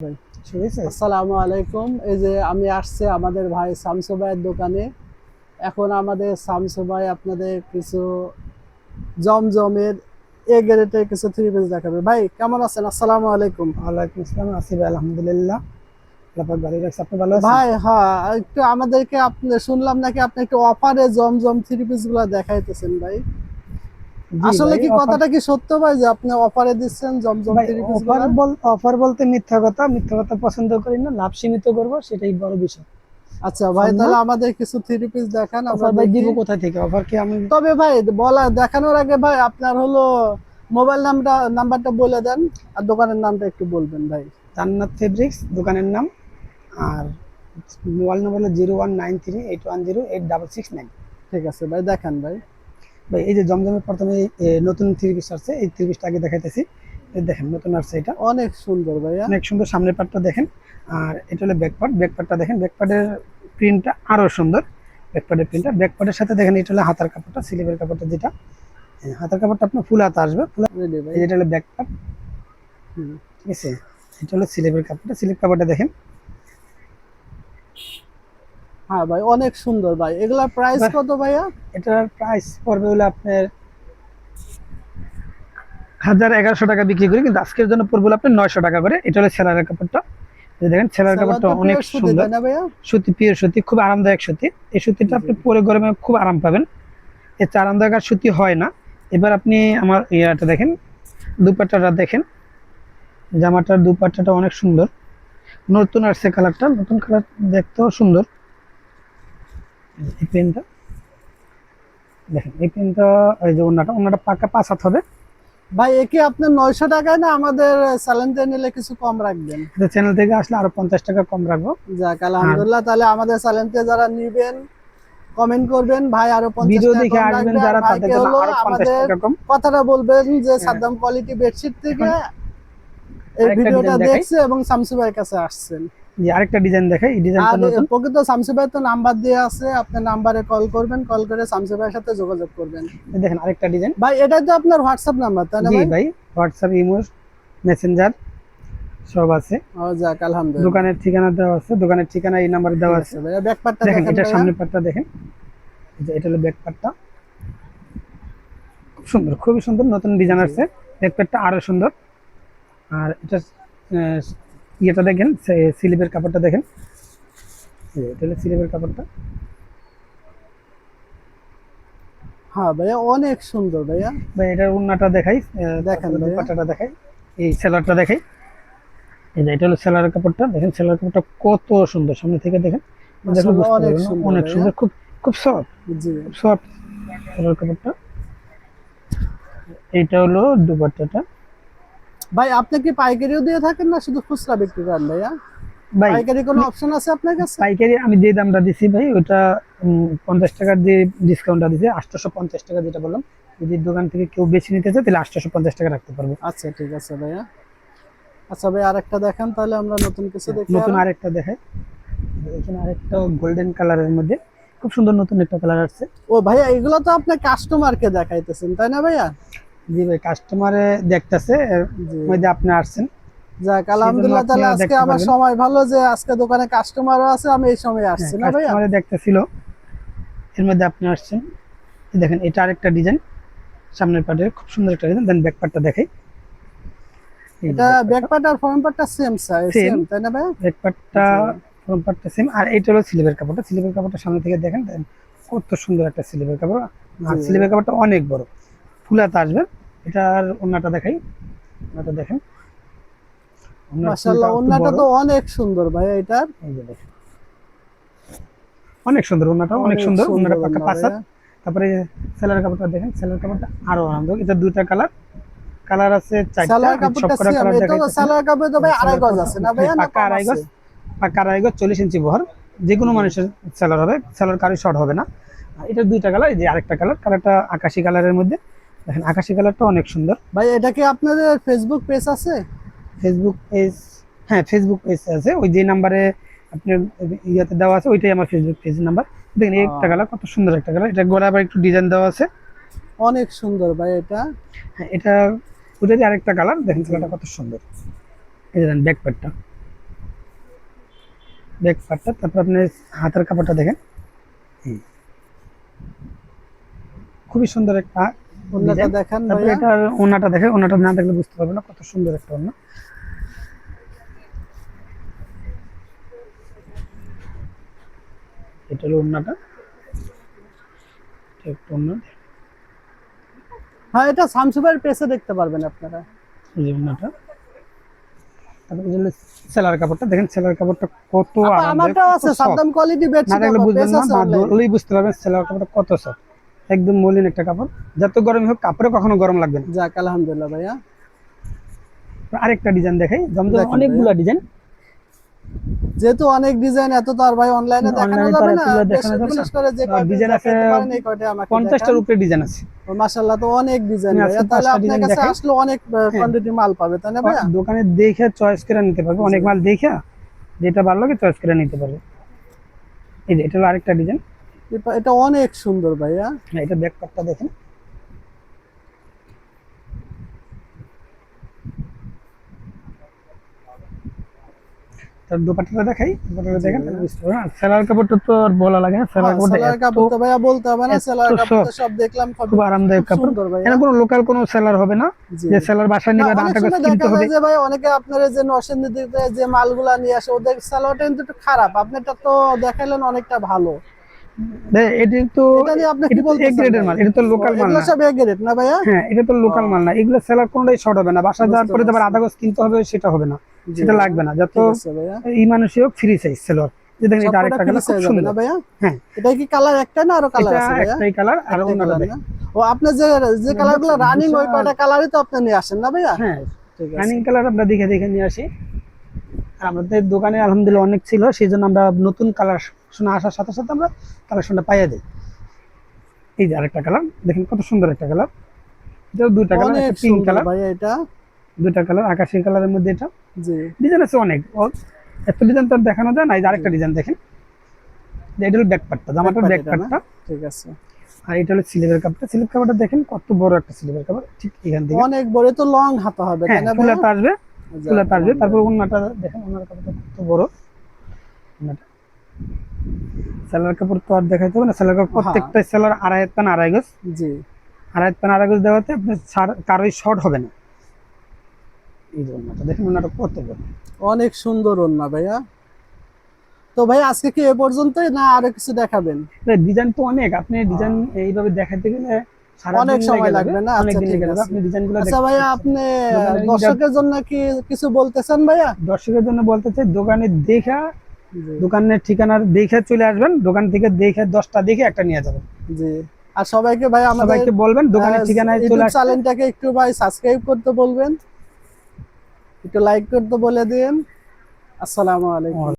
ভাই ঠিক আছে। আসসালামু আলাইকুম। এই যে আমি আসছি আমাদের ভাই শামসু ভাইয়ের দোকানে। এখন আমাদের শামসু ভাই আপনাদের কিছু জমজমের এ গ্রেডের কিছু থ্রি পিস দেখাবে। ভাই কেমন আছেন? আসসালামু আলাইকুম। ওয়ালাইকুম আসসালাম। আছি ভাই, আলহামদুলিল্লাহ। আল্লাহ পাক ভালো রাখছে। আপনি ভালো আছেন? ভাই হ্যাঁ, একটু আমাদেরকে আপনি শুনলাম নাকি আপনি একটু অফারে জমজম থ্রি পিস গুলা দেখাইতেছেন ভাই। জি আসলে ভাই, কি অফার। কথাটা কি সত্য ভাই যে আপনি অফারে দিচ্ছেন জমজম ভাই, থ্রি পিস গুলা? অফার বলতে মিথ্যা কথা পছন্দ করি না। লাভ সীমিত করব, সেটাই বড় বিষয়। আচ্ছা ভাই, অফার না। তাহলে আমাদের কিছু থ্রি পিস দেখান আমরা অফার ভাই দিব দেখি। কোথা থেকে? অফার কি আমি তবে ভাই বলা দেখানোর আগে ভাই আপনার হলো মোবাইল নাম্বারটা বলে দেন, আর দোকানের নামটা একটু বলবেন ভাই। জান্নাত ফেব্রিক্স দোকানের নাম। আর মোবাইল নম্বর হলো 019381086669। ঠিক আছে ভাই, দেখান ভাই। ভাই, এই যে জমজমের প্রথমে নতুন থ্রি পিস আসছে, এই থ্রি পিসটা আগে দেখাইতেছি। এই দেখেন, নতুন আসছে এটা। অনেক সুন্দর ভাইয়া। অনেক সুন্দর, সামনের পার্টটা দেখেন। আর এটা হলো ব্যাকপার্টটা দেখেন। ব্যাকপার্টের প্রিন্টটা আরো সুন্দর। ব্যাকপার্টের সাথে দেখেন, এটা হলো হাতার কাপড়টা, স্লিভের কাপড়টা যেটা। হাতার কাপড়টা আপনার ফুল হাতা আসবে, ফুল। রেডি ভাই। এই যেটা হলো ব্যাকপার্ট। হুম। ঠিক আছে। এটা হলো স্লিভের কাপড়টা, স্লিভ কাপড়টা দেখেন। হ্যাঁ ভাই, অনেক সুন্দর ভাই। এগুলার প্রাইস এবার কত ভাইয়া? এটার প্রাইস পড়বে হলো আপনার 1100 টাকা বিক্রি করি, কিন্তু আজকের জন্য পড়বে হলো আপনার 900 টাকা করে। এটা হলো সেলারের কাপড়টা। এই দেখেন, সেলার কাপড়টা সালোয়ারটা অনেক পিওর সুতি সুন্দর। তাই না ভাইয়া? সুতি, পিওর সুতি, খুব আরামদায়ক সুতি। এই সুতিটা জি। আপনি পরে গরমে খুব আরাম পাবেন। এর চার আরামদায়ক সুতি হয় না। এবার আপনি আমার ইয়াটা দেখেন, দুপাট্টাটা দেখেন। জামাটার দুপাট্টাটা অনেক সুন্দর। নতুন আসছে কালারটা, নতুন কালার, দেখতেও সুন্দর। এই পেনটা দেখেন, এই পেনটা। এই যে ওনাটা পাকা 5 হাত হবে। ভাই একে আপনার 900 টাকায় না আমাদের স্যালেন্টে নিলে কিছু কম রাখবেন? চ্যানেল থেকে আসলে আরো 50 টাকা কম রাখবো। যাক আর আলহামদুলিল্লাহ, তাহলে আমাদের স্যালেন্টে যারা নিবেন কমেন্ট করবেন, ভাই আরো পঞ্চাশ ভিডিও টাকা দেখে কম আসবেন রাখবে। আর যারা, তাদের ভাইকে জন্য হলো আরো পঞ্চাশ আমাদের টাকা কম। কথাটা বলবেন যে হ্যাঁ, সাদ্দাম কোয়ালিটি বেডশিট থেকে এখন এই আরেকটা ভিডিওটা ডিজাইন দেখাই। দেখছে এবং শামসু ভাইয়ের কাছে আসছেন। যে আরেকটা ডিজাইন দেখাই, এই ডিজাইনটা আর নতুন। প্রকৃত শামসু ভাই তো নাম্বার দিয়ে আছে, আপনার নাম্বারে কল করবেন, কল করে শামসু ভাইয়ের সাথে যোগাযোগ করবেন। এই দেখেন আরেকটা ডিজাইন। ভাই এটাই তো আপনার হোয়াটসঅ্যাপ নাম্বার তাই না জি ভাই? ভাই, হোয়াটসঅ্যাপ, ইমো, মেসেঞ্জার সব আছে। ও যাক আলহামদুলিল্লাহ। দোকানের ঠিকানা দেওয়া আছে, দোকানের ঠিকানা এই নাম্বারে ঠিক দেওয়া আছে। আছে ভাইয়া, ব্যাক পার্টটা দেখেন, দেখেন এটা ভাইয়া। সামনের পাটটা দেখেন। এই যে এটা হলো ব্যাক পার্টটা। খুব সুন্দর, খুবই সুন্দর, নতুন ডিজাইন জি। আসছে। ব্যাক পার্টটা আরো সুন্দর। আর এটা আহ, ইয়েটা দেখেন, স্লিভের কাপড়টা দেখেন। এই যে এটা হলো স্লিভের কাপড়টা। হ্যাঁ ভাইয়া, অনেক সুন্দর ভাইয়া। বা এটার ওড়নাটা দেখাই, দেখেন তারপরে ভাইয়া। দুপাট্টাটা দেখাই। এই সেলারটা দেখাই। এই যে এটা হলো সেলারের কাপড়টা দেখেন, সেলারের কাপড়টা কত সুন্দর, সামনে থেকে দেখেন। দেখলে মাশাআল্লাহ, বুঝতে অনেক পারবেন না, সুন্দর অনেক ভাইয়া। সুন্দর, খুব খুব সফট। জি। খুব সফট সেলার কাপড়টা। এইটা হলো দুপাট্টাটা। ভাই আপনি কি পাইকারিও দিয়ে থাকেন না শুধু খুচরা বিক্রি করেন ভাইয়া? ভাই, পাইকারি কোনো অপশন আছে আপনার কাছে? পাইকারি আমি যে দামটা দিছি ভাই, ওটা 50 টাকার যে ডিসকাউন্টটা দিছে, 850 টাকা যেটা বললাম। যদি দোকান থেকে কেউ বেশি নিতে চায়, তাহলে 850 টাকা রাখতে পারবো। আচ্ছা ঠিক আছে ভাইয়া। আচ্ছা ভাই, আরেকটা দেখান তাহলে আমরা নতুন কিছু দেখি নতুন আরো। আরেকটা দেখায়। এখানে আরেকটা গোল্ডেন কালারের মধ্যে খুব সুন্দর নতুন একটা কালার আসছে। ও ভাইয়া, এগুলো তো আপনি কাস্টমারকে দেখাইতেছেন তাই না ভাইয়া? জি ভাই, কাস্টমারে দেখতেছে, এর জি। মধ্যে আপনি আসছেন, যাক সেই জন্য আলহামদুলিল্লাহ, তাহলে আপনিও আজকে দেখতে আমার পারবেন। সময় ভালো যে আজকে দোকানে কাস্টমারও আছে, আমি এই সময় হ্যাঁ, আসছি না ভাইয়া? কাস্টমারে দেখতেছিল, এর মধ্যে আপনি আসছেন। এই দেখেন, এটা আরেকটা ডিজাইন। সামনের পার্টের খুব সুন্দর একটা ডিজাইন। দেন ব্যাক পার্টটা দেখাই। এই যে এটা ব্যাক ব্যাক পার্টটা পার্ট আর ফ্রন্ট পার্টটা সেম সেম। সেম তাই না ভাইয়া? ব্যাক পার্টটা, জি। ফ্রন্ট পার্টটা সেম। আর এইটা হলো স্লিভের কাপড়টা। স্লিভের কাপড়টা সামনে থেকে দেখেন, দেন কত সুন্দর একটা স্লিভের কাপড়। জি আর ভাইয়া। স্লিভের কাপড়টা অনেক বড়, ফুলাতে আসবে। এটার ওন্নাটা দেখাই। ওন্নাটা দেখেন, ওন্নার ফুলটা মাশাআল্লাহ, একটু ওন্নাটা বড়। তো অনেক সুন্দর ভাইয়া এটার। এই যে দেখেন, অনেক সুন্দর ওন্নাটাও, অনেক অনেক সুন্দর। সুন্দর ওন্নাটা পাক্কা ওন্না 5 হাত। ভাইয়া। তারপরে সেলার কাপড়টা দেখেন, সেলার কাপড়টা আরো আরামদায়ক। এটা দুইটা কালার, কালার আছে 4টা। সালোয়ার আমি কাপড়টা সবকটা সেম, কালার এটা দেখাইতেছি না। সালোয়ার কাপড় তো ভাই আড়াই সেলার গজ কাপড়টা, আছে না হ্যাঁ, ভাইয়া, না পাক্কা কম আড়াই আছে? গজ। পাক্কা আড়াই গজ, 40 ইঞ্চি বহর। যে কোনো জি। মানুষের সেলার হবে, সেলার কারো শর্ট হবে না। আর এটার দুইটা কালার। এই যে আরেকটা কালার, কালারটা আকাশি কালারের মধ্যে। দেখেন, আকাশি কালারটা অনেক সুন্দর। ভাই এটা কি আপনাদের ফেসবুক পেজ আছে? ফেসবুক পেজ, হ্যাঁ ফেসবুক পেজ আছে। ওই যে নাম্বারে আপনার ইয়াতে দেওয়া আছে, ওইটাই আমার ফেসবুক পেজ নাম্বার। দেখেন, এই একটা কালার কত সুন্দর একটা কালার। এটা গোড়া আবার একটু ডিজাইন দেওয়া আছে। অনেক সুন্দর ভাই এটা। হ্যাঁ, এটা ওইটারই আরেকটা কালার। দেখেন জি। কালারটা কত সুন্দর। এই যে ব্যাক প্যাডটা। ব্যাক পার্টটা, তারপর আপনি হাতের কাপড়টা দেখেন, খুবই সুন্দর একটা ওন্নাটা ডিজাইন। দেখান তারপর ভাইয়া। এটা ওন্নাটা দেখেন, ওন্নাটা না দেখলে বুঝতে পারবেন না কত সুন্দর একটা ওন্না। এটা হলো ওন্নাটা, এটা একটা ওন্না, হ্যাঁ, এটা শামসু ভাইয়ের পেজে দেখতে পারবেন আপনারা। এই যে ওন্নাটা। তারপর এই যে সেলার কাপড়টা দেখেন, সেলার কাপড়টা কত আপা আরামদায়ক, আমারটাও কত আছে, সফট। সাদ্দাম কোয়ালিটি না বেডশিট দেখলে আপা, বুঝবেন পেজ না, আছে বা অনলাইনে। ধরলেই বুঝতে পারবেন সেলার কাপড়টা কত সফট, একদম মলিন একটা কাপড়, যত গরম হোক কাপড়ে কখনো গরম লাগবে না। যাক আলহামদুলিল্লাহ ভাইয়া। আরেকটা ডিজাইন দেখাই, জমজম দেখেন অনেকগুলা ডিজাইন, যেহেতু অনেক ডিজাইন, এত তো আর ভাই অনলাইনে দেখানো অনলাইনে তো যাবে আর না, এতগুলো দেখানো যাবে না। বিশেষ করে যে কয়টা ডিজাইন আছে দেখাইতে পারেন এই কয়টা আমাকে 50টার দেখান। উপরে ডিজাইন আছে। ও মাশাআল্লাহ, তো অনেক ডিজাইন আমি ভাইয়া, আজকে তাহলে 5টা আপনার ডিজাইন কাছে দেখাই। আসলে অনেক হ্যাঁ, কোয়ান্টিটি মাল পাবে, তাই না ভাইয়া? দোকানে দেখে চয়েস করে নিতে পারবে, অনেক জি। মাল দেখে যেটা ভালো লাগে চয়েস করে নিতে পারবে। এই যে এটা হলো আরেকটা ডিজাইন, এটা অনেক সুন্দর ভাইয়া। এটা ব্যাক পার্টটা দেখেন, তার দোপাট্টাটা দেখাই, দোপাট্টাটা দেখেন তাহলে বুঝতে পারবেন। আর সেলার কাপড়টা তো আর বলা লাগে না, সেলার কাপড়টা সেলার এত কাপড় তো ভাইয়া বলতে হবে না, এত সেলার কাপড় তো soft, সব দেখলাম, খুব আরামদায়ক খুব কাপড়। সুন্দর ভাইয়া। এখানে কোনো লোকাল কোনো সেলার হবে না, জি। যে সেলার বাসায় না, নিবে অনেক আটা গাছ সময় কিনতে দেখা হবে। যায় যে ভাই অনেকে আপনার এই যে নরসিংদীতে যে মালগুলা নিয়ে আসে, ওদের সালোয়ারটা কিন্তু একটু খারাপ, আপনারটা তো দেখাইলেন অনেকটা ভালো। এটা তো এটা নিয়ে আপনি কি এটা তো এ বলতেছেন গ্রেডের ভাই? মাল, এটা তো লোকাল মাল এগুলো না। সব এ গ্রেড না ভাইয়া? হ্যাঁ, এটা তো লোকাল ও, মাল না, এগুলো সেলার কোনোটাই শর্ট হবে না, বাসা যাওয়ার বুঝতে পরে আবার পারছি। আধা গজ কিনতে হবে, সেটা হবে না, জি সেটা ভাইয়া, লাগবে না। যত ঠিক আছে ভাইয়া। এই মানুষই হোক ফ্রি সাইজ সেলোয়ার। যে দেখেন এটা সবকটা আরেকটা ফ্রি কালার খুব সাইজ হবে না সুন্দর। ভাইয়া? হ্যাঁ, এটা কি কালার একটা না আরো কালার এটা আছে ভাইয়া? একটাই কালার, আর একটাই অন্যটা কালার না? দেখেন। ও, আপনি যে যে কালারগুলো দেখছেন, রানিং, ওই বিশাল। কয়টা কালারই তো আপনি নিয়ে আসেন না ভাইয়া? হ্যাঁ, ঠিক আছে। রানিং কালার আমরা দেখে দেখে নিয়ে আসি। আর আমাদের দোকানে আলহামদুলিল্লাহ অনেক ছিল, সেই জন্য আমরা নতুন কালেকশন আসার সাথে সাথে আমরা কালেকশনটা পাইয়ে দিই। এই যে আরেকটা কালার দেখেন, কত সুন্দর একটা কালার, এটা দুইটা কালার, অনেক একটা পিঙ্ক সুন্দর কালার, ভাইয়া এটা। দুইটা কালার আকাশি কালারের মধ্যে। এটা জি ডিজাইন আছে অনেক, এত ডিজাইন তো আর দেখানো যায় না। এই যে আরেকটা জি। ডিজাইন দেখেন, এটা হলো ব্যাক পার্টটা, জামাটার ব্যাক এটা না? পার্টটা। ঠিক আছে। আর এটা হলো স্লিভের কাপড়টা, স্লিভ কাপড়টা দেখেন কত বড় একটা স্লিভের কাপড়, ঠিক এখান থেকে। অনেক বড়, তো লং হাতা হবে তাই হ্যাঁ, না ভাইয়া? ফুলাতে আসবে, যাক, ফুলাতে আসবে। তারপর আলহামদুলিল্লাহ। ওন্নাটা দেখেন, ওন্নার কাপড়টা কত বড়, ওন্নাটা। সেলার কাপড় তো আর দেখাইতে হবে না, সেলার কাপড় হ্যাঁ, প্রত্যেকটা সেলার আড়াই হাত পান আড়াই গজ, জি। আড়াই হাত পান আড়াই গজ দেওয়াতে আপনার কারোই শর্ট হবে না। এই যে ওন্নাটা দেখেন, ওন্নাটা কত বড়। অনেক সুন্দর ওন্না ভাইয়া। তো ভাই আজকে কি এ পর্যন্তই না আরো কিছু দেখাবেন? ডিজাইন তো অনেক, আপনি ডিজাইন এইভাবে দেখাতে গেলে অনেক সারাদিন সময় লেগে যাবে, লাগবে না? অনেক আচ্ছা দিন ঠিক লেগে যাবে। আছে। আপনি ডিজাইনগুলো আচ্ছা দেখতে ভাইয়া, পাচ্ছেন। আপনি দোকানের দর্শকের জন্য কি কিছু বলতেছেন ভাইয়া? দর্শকের জন্য বলতে চাই, দোকানে দেখা, জি দোকানের ঠিকানা দেখে চলে আসবেন, দোকান থেকে দেখে 10টা দেখে একটা নিয়ে যাবেন। জি। আর সবাইকে ভাই আমাদের সবাইকে বলবেন দোকানের ঠিকানায় চলে ইউটিউব আসতে। চ্যানেলটাকে একটু ভাই সাবস্ক্রাইব করতে বলবেন, একটু লাইক করতে বলে দিন। আসসালামু আলাইকুম।